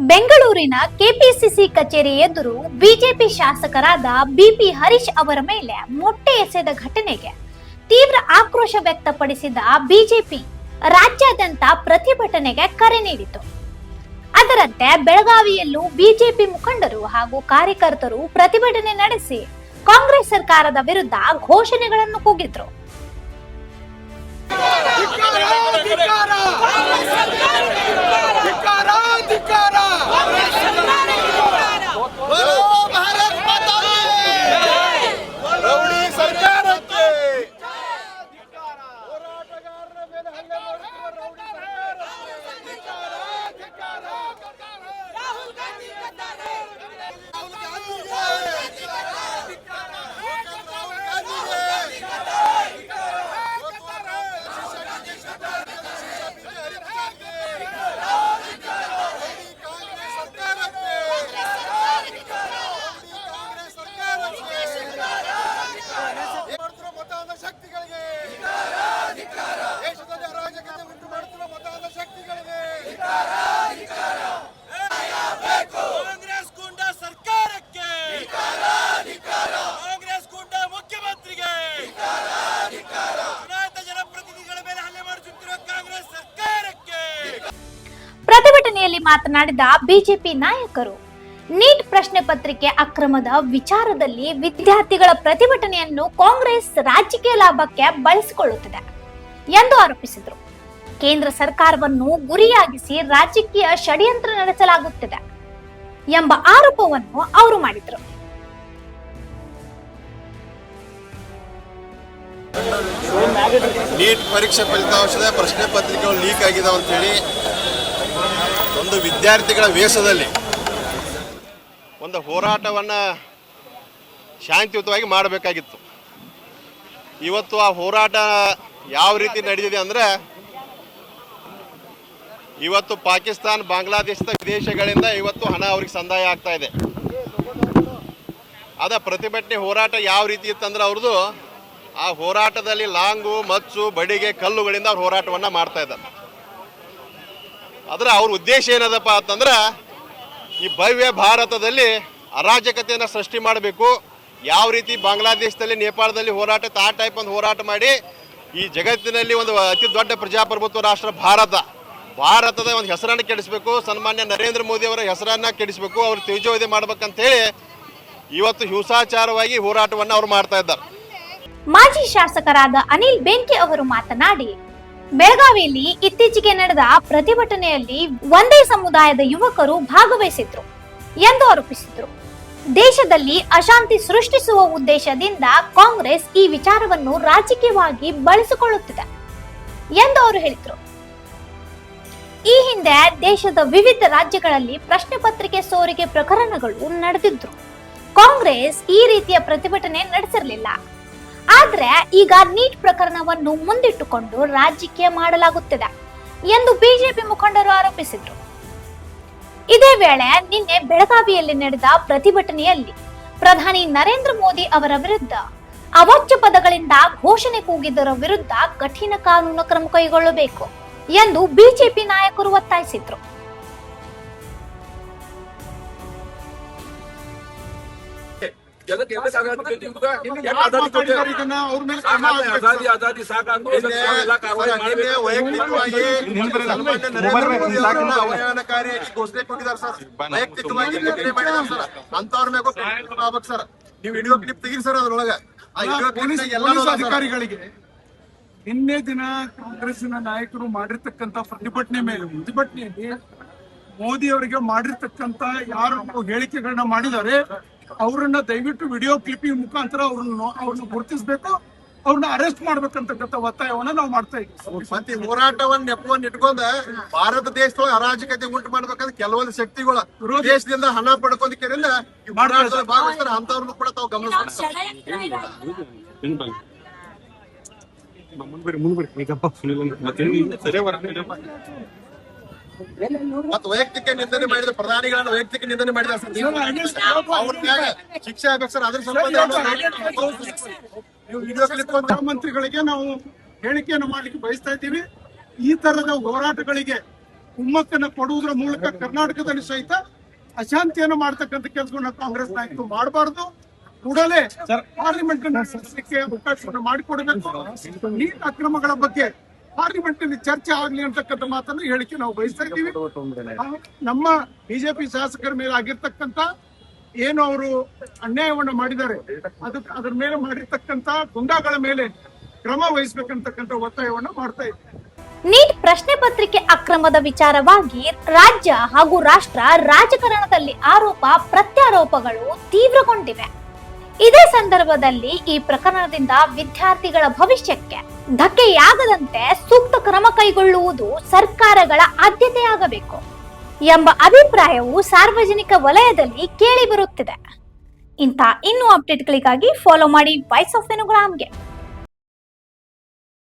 ಬೆಂಗಳೂರಿನ ಕೆಪಿಸಿಸಿ ಕಚೇರಿ ಎದುರು ಬಿಜೆಪಿ ಶಾಸಕರಾದ ಬಿಪಿ ಹರೀಶ್ ಅವರ ಮೇಲೆ ಮೊಟ್ಟೆ ಎಸೆದ ಘಟನೆಗೆ ತೀವ್ರ ಆಕ್ರೋಶ ವ್ಯಕ್ತಪಡಿಸಿದ ಬಿಜೆಪಿ ರಾಜ್ಯಾದ್ಯಂತ ಪ್ರತಿಭಟನೆಗೆ ಕರೆ ನೀಡಿತು. ಅದರಂತೆ ಬೆಳಗಾವಿಯಲ್ಲೂ ಬಿಜೆಪಿ ಮುಖಂಡರು ಹಾಗೂ ಕಾರ್ಯಕರ್ತರು ಪ್ರತಿಭಟನೆ ನಡೆಸಿ ಕಾಂಗ್ರೆಸ್ ಸರ್ಕಾರದ ವಿರುದ್ಧ ಘೋಷಣೆಗಳನ್ನು ಕೂಗಿದ್ರು. ಪ್ರತಿಭಟನೆಯಲ್ಲಿ ಮಾತನಾಡಿದ ಬಿಜೆಪಿ ನಾಯಕರು, ನೀಟ್ ಪ್ರಶ್ನೆ ಪತ್ರಿಕೆ ಅಕ್ರಮದ ವಿಚಾರದಲ್ಲಿ ವಿದ್ಯಾರ್ಥಿಗಳ ಪ್ರತಿಭಟನೆಯನ್ನು ಕಾಂಗ್ರೆಸ್ ರಾಜಕೀಯ ಲಾಭಕ್ಕೆ ಬಳಸಿಕೊಳ್ಳುತ್ತಿದೆ ಎಂದು ಆರೋಪಿಸಿದರು. ಕೇಂದ್ರ ಸರ್ಕಾರವನ್ನು ಗುರಿಯಾಗಿಸಿ ರಾಜಕೀಯ ಷಡ್ಯಂತ್ರ ನಡೆಸಲಾಗುತ್ತಿದೆ ಎಂಬ ಆರೋಪವನ್ನು ಅವರು ಮಾಡಿದರು. ನೀಟ್ ಪರೀಕ್ಷೆ ಫಲಿತಾಂಶದ ಪ್ರಶ್ನೆ ಪತ್ರಿಕೆಗಳು ಲೀಕ್ ಆಗಿದಾವೆ ಅಂತ ಹೇಳಿ ಒಂದು ವಿದ್ಯಾರ್ಥಿಗಳ ವೇಷದಲ್ಲಿ ಒಂದು ಹೋರಾಟವನ್ನು ಶಾಂತಿಯುತವಾಗಿ ಮಾಡಬೇಕಾಗಿತ್ತು. ಇವತ್ತು ಆ ಹೋರಾಟ ಯಾವ ರೀತಿ ನಡೆದಿದೆ ಅಂದರೆ, ಇವತ್ತು ಪಾಕಿಸ್ತಾನ, ಬಾಂಗ್ಲಾದೇಶದ ವಿದೇಶಗಳಿಂದ ಇವತ್ತು ಹಣ ಅವ್ರಿಗೆ ಸಂದಾಯ ಆಗ್ತಾ ಇದೆ. ಅದ ಪ್ರತಿಭಟನೆ ಹೋರಾಟ ಯಾವ ರೀತಿ ಇತ್ತಂದ್ರೆ ಅವ್ರದ್ದು ಆ ಹೋರಾಟದಲ್ಲಿ ಲಾಂಗು, ಮಚ್ಚು, ಬಡಿಗೆ, ಕಲ್ಲುಗಳಿಂದ ಅವ್ರು ಹೋರಾಟವನ್ನು ಮಾಡ್ತಾ ಇದ್ದಾರೆ. ಆದರೆ ಅವ್ರ ಉದ್ದೇಶ ಏನದಪ್ಪ ಅಂತಂದ್ರೆ, ಈ ಭವ್ಯ ಭಾರತದಲ್ಲಿ ಅರಾಜಕತೆಯನ್ನು ಸೃಷ್ಟಿ ಮಾಡಬೇಕು. ಯಾವ ರೀತಿ ಬಾಂಗ್ಲಾದೇಶದಲ್ಲಿ, ನೇಪಾಳದಲ್ಲಿ ಹೋರಾಟ ಆ ಟೈಪ್ ಒಂದು ಹೋರಾಟ ಮಾಡಿ ಈ ಜಗತ್ತಿನಲ್ಲಿ ಒಂದು ಅತಿ ದೊಡ್ಡ ಪ್ರಜಾಪ್ರಭುತ್ವ ರಾಷ್ಟ್ರ ಭಾರತದ ಒಂದು ಹೆಸರನ್ನು ಕೆಡಿಸಬೇಕು, ಸನ್ಮಾನ್ಯ ನರೇಂದ್ರ ಮೋದಿ ಅವರ ಹೆಸರನ್ನು ಕೆಡಿಸಬೇಕು, ಅವ್ರು ತೇಜೋವಧೆ ಮಾಡ್ಬೇಕಂತೇಳಿ ಇವತ್ತು ಹಿಂಸಾಚಾರವಾಗಿ ಹೋರಾಟವನ್ನು ಅವ್ರು ಮಾಡ್ತಾ ಇದ್ದಾರೆ. ಮಾಜಿ ಶಾಸಕರಾದ ಅನಿಲ್ ಬೆಂಕಿ ಅವರು ಮಾತನಾಡಿ, ಬೆಳಗಾವಿಯಲ್ಲಿ ಇತ್ತೀಚೆಗೆ ನಡೆದ ಪ್ರತಿಭಟನೆಯಲ್ಲಿ ಒಂದೇ ಸಮುದಾಯದ ಯುವಕರು ಭಾಗವಹಿಸಿದ್ರು ಎಂದು ಆರೋಪಿಸಿದರು. ದೇಶದಲ್ಲಿ ಅಶಾಂತಿ ಸೃಷ್ಟಿಸುವ ಉದ್ದೇಶದಿಂದ ಕಾಂಗ್ರೆಸ್ ಈ ವಿಚಾರವನ್ನು ರಾಜಕೀಯವಾಗಿ ಬಳಸಿಕೊಳ್ಳುತ್ತಿದೆ ಎಂದು ಅವರು ಹೇಳಿದರು. ಈ ಹಿಂದೆ ದೇಶದ ವಿವಿಧ ರಾಜ್ಯಗಳಲ್ಲಿ ಪ್ರಶ್ನೆ ಪತ್ರಿಕೆ ಸೋರಿಕೆ ಪ್ರಕರಣಗಳು ನಡೆದಿದ್ರು. ಕಾಂಗ್ರೆಸ್ ಈ ರೀತಿಯ ಪ್ರತಿಭಟನೆ ನಡೆಸಿರಲಿಲ್ಲ. ಆದ್ರೆ ಈಗ ನೀಟ್ ಪ್ರಕರಣವನ್ನು ಮುಂದಿಟ್ಟುಕೊಂಡು ರಾಜಕೀಯ ಮಾಡಲಾಗುತ್ತಿದೆ ಎಂದು ಬಿಜೆಪಿ ಮುಖಂಡರು ಆರೋಪಿಸಿದರು. ಇದೇ ವೇಳೆ ನಿನ್ನೆ ಬೆಳಗಾವಿಯಲ್ಲಿ ನಡೆದ ಪ್ರತಿಭಟನೆಯಲ್ಲಿ ಪ್ರಧಾನಿ ನರೇಂದ್ರ ಮೋದಿ ಅವರ ವಿರುದ್ಧ ಅವಾಚ್ಯ ಪದಗಳಿಂದ ಘೋಷಣೆ ಕೂಗಿದರ ವಿರುದ್ಧ ಕಠಿಣ ಕಾನೂನು ಕ್ರಮ ಕೈಗೊಳ್ಳಬೇಕು ಎಂದು ಬಿಜೆಪಿ ನಾಯಕರು ಒತ್ತಾಯಿಸಿದರು. ಅವಹೇಳನಕಾರಿಯಾಗಿ ಘೋಷಣೆ ಕೊಟ್ಟಿದ್ದಾರೆ ಸರ್. ವೈಯಕ್ತಿಕವಾಗಿ ಅಂತವ್ರ ಮ್ಯಾಗ ಸರ್. ನೀವು ವಿಡಿಯೋ ಕ್ಲಿಪ್ ತೆಗೀರಿ ಸರ್. ಅದ್ರೊಳಗ ಪೊಲೀಸ್ ಅಧಿಕಾರಿಗಳಿಗೆ ನಿನ್ನೆ ದಿನ ಕಾಂಗ್ರೆಸ್ಸಿನ ನಾಯಕರು ಮಾಡಿರ್ತಕ್ಕಂಥ ಪ್ರತಿಭಟನೆಯಲ್ಲಿ ಮೋದಿ ಅವರಿಗೆ ಮಾಡಿರ್ತಕ್ಕಂಥ ಯಾರು ಹೇಳಿಕೆಗಳನ್ನ ಮಾಡಿದ್ದಾರೆ ಅವ್ರನ್ನ ದಯವಿಟ್ಟು ವಿಡಿಯೋ ಕ್ಲಿಪ್ಪಿಂಗ್ ಮುಖಾಂತರ ಅವ್ರನ್ನ ಗುರುತಿಸಬೇಕು, ಅವ್ರನ್ನ ಅರೆಸ್ಟ್ ಮಾಡ್ಬೇಕಂತಕ್ಕಂಥ ಒತ್ತಾಯವನ್ನ ನಾವು ಮಾಡ್ತಾ ಇದ್ದೀವಿ. ಮತ್ತೆ ಹೋರಾಟವನ್ನ ನೆಪವನ್ನ ಇಟ್ಕೊಂಡ ಭಾರತ ದೇಶದೊಳಗೆ ಅರಾಜಕತೆ ಉಂಟು ಮಾಡ್ಬೇಕಂದ್ರೆ ಕೆಲವೊಂದು ಶಕ್ತಿಗಳು ದೇಶದಿಂದ ಹಣ ಪಡ್ಕೊಂಡ್ರಿಂದ ಭಾಗವಹಿಸ್ತಾರೆ. ಅಂತವ್ರನ್ನು ಕೂಡ ತಾವು ಗಮನಿಸ್ತಾರೆ. ಮತ್ತು ವೈಯಕ್ತಿಕ ನಿಂದನೆ ಮಾಡಿದ ಪ್ರಧಾನಿಗಳನ್ನ ವೈಯಕ್ತಿಕ ನಿಂದನೆ ಮಾಡಿದ ಅವ್ರ ಮ್ಯಾಗ ಶಿಕ್ಷೆ ಆಗ್ಬೇಕು ಸರ್. ಅದ್ರ ಮುಖ್ಯಮಂತ್ರಿಗಳಿಗೆ ನಾವು ಹೇಳಿಕೆಯನ್ನು ಮಾಡ್ಲಿಕ್ಕೆ ಬಯಸ್ತಾ ಇದ್ದೀವಿ. ಈ ತರದ ಹೋರಾಟಗಳಿಗೆ ಕುಮ್ಮಕ್ಕನ್ನ ಕೊಡುವುದರ ಮೂಲಕ ಕರ್ನಾಟಕದಲ್ಲಿ ಸಹಿತ ಅಶಾಂತಿಯನ್ನು ಮಾಡ್ತಕ್ಕಂಥ ಕೆಲಸವನ್ನ ಕಾಂಗ್ರೆಸ್ ನಾಯಕರು ಮಾಡಬಾರ್ದು. ಕೂಡಲೇ ಪಾರ್ಲಿಮೆಂಟ್ ನಡೆಸಲಿಕ್ಕೆ ಅವಕಾಶವನ್ನು ಮಾಡಿಕೊಡಬೇಕು. ನೀಟ್ ಅಕ್ರಮಗಳ ಬಗ್ಗೆ ಪಾರ್ಲಿಮೆಂಟ್ ನಲ್ಲಿ ಚರ್ಚೆ ಆಗ್ಲಿ ಅಂತಕ್ಕಂಥ ಮಾತನ್ನು ಹೇಳಿಕೆ ನಾವು ಬಯಸ್ತಾ ಇದ್ದೀವಿ. ನಮ್ಮ ಬಿಜೆಪಿ ಶಾಸಕರ ಮೇಲೆ ಆಗಿರ್ತಕ್ಕಂಥ ಏನು ಅವರು ಅನ್ಯಾಯವನ್ನು ಮಾಡಿದ್ದಾರೆ ಅದ್ರ ಮೇಲೆ ಮಾಡಿರ್ತಕ್ಕಂಥ ಗುಂಡಾಗಳ ಮೇಲೆ ಕ್ರಮ ವಹಿಸಬೇಕಂತಕ್ಕಂಥ ಒತ್ತಾಯವನ್ನು ಮಾಡ್ತಾ ಇದ್ದೀವಿ. ನೀಟ್ ಪ್ರಶ್ನೆ ಪತ್ರಿಕೆ ಅಕ್ರಮದ ವಿಚಾರವಾಗಿ ರಾಜ್ಯ ಹಾಗೂ ರಾಷ್ಟ್ರ ರಾಜಕಾರಣದಲ್ಲಿ ಆರೋಪ ಪ್ರತ್ಯಾರೋಪಗಳು ತೀವ್ರಗೊಂಡಿವೆ. ಇದೇ ಸಂದರ್ಭದಲ್ಲಿ ಈ ಪ್ರಕರಣದಿಂದ ವಿದ್ಯಾರ್ಥಿಗಳ ಭವಿಷ್ಯಕ್ಕೆ ಧಕ್ಕೆಯಾಗದಂತೆ ಸೂಕ್ತ ಕ್ರಮ ಕೈಗೊಳ್ಳುವುದು ಸರ್ಕಾರಗಳ ಆದ್ಯತೆಯಾಗಬೇಕು ಎಂಬ ಅಭಿಪ್ರಾಯವು ಸಾರ್ವಜನಿಕ ವಲಯದಲ್ಲಿ ಕೇಳಿ ಬರುತ್ತಿದೆ. ಇಂಥ ಇನ್ನೂ ಅಪ್ಡೇಟ್ಗಳಿಗಾಗಿ ಫಾಲೋ ಮಾಡಿ ವಾಯ್ಸ್ ಆಫ್ ವೆನುಗ್ರಾಮ್ಗೆ.